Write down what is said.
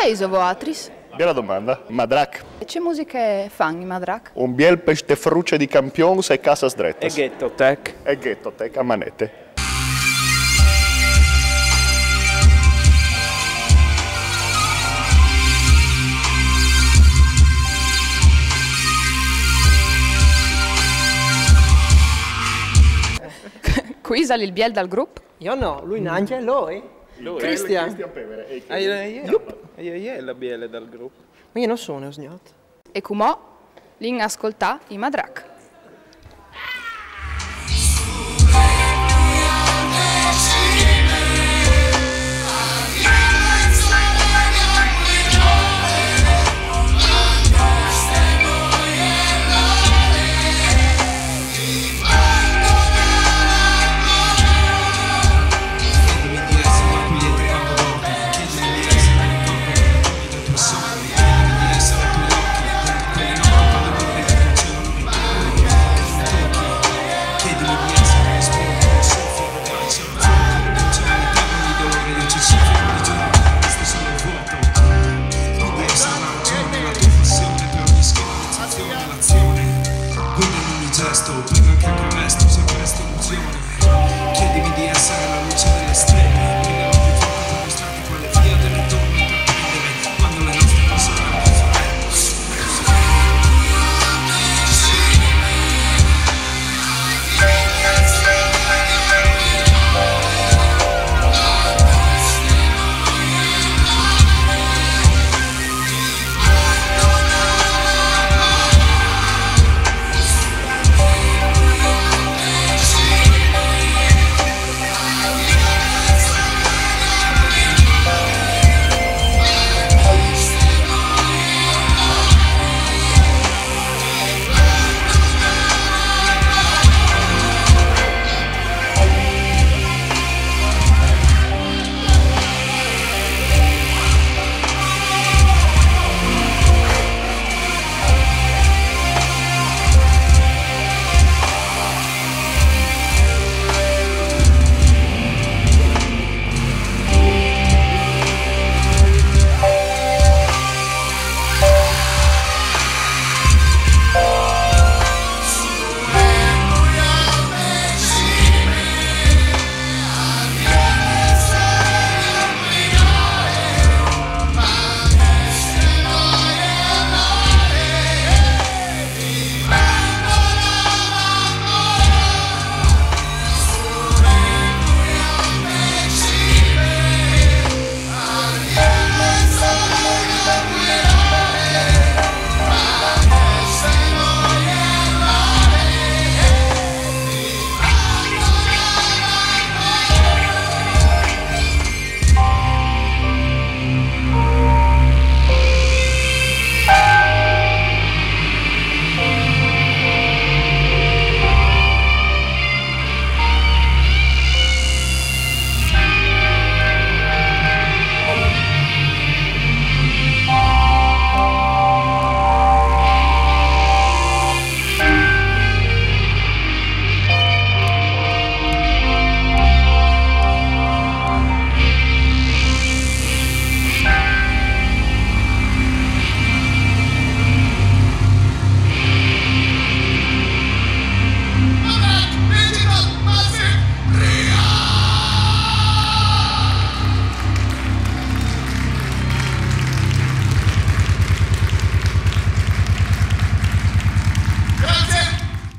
sei Isovoatris? Bella domanda. Madrac. E che musiche fan i madrac? Un biel pestefruce di campions e casas drettas. E ghettotec. E ghettotec a manette. Qui sale il biel dal gruppo? Io no, lui Nangel, lui? Christian. Pevere. Io la biele dal gruppo. Ma io non sono osgnato. E com'ò? L'in ascoltà i madrac. Gesto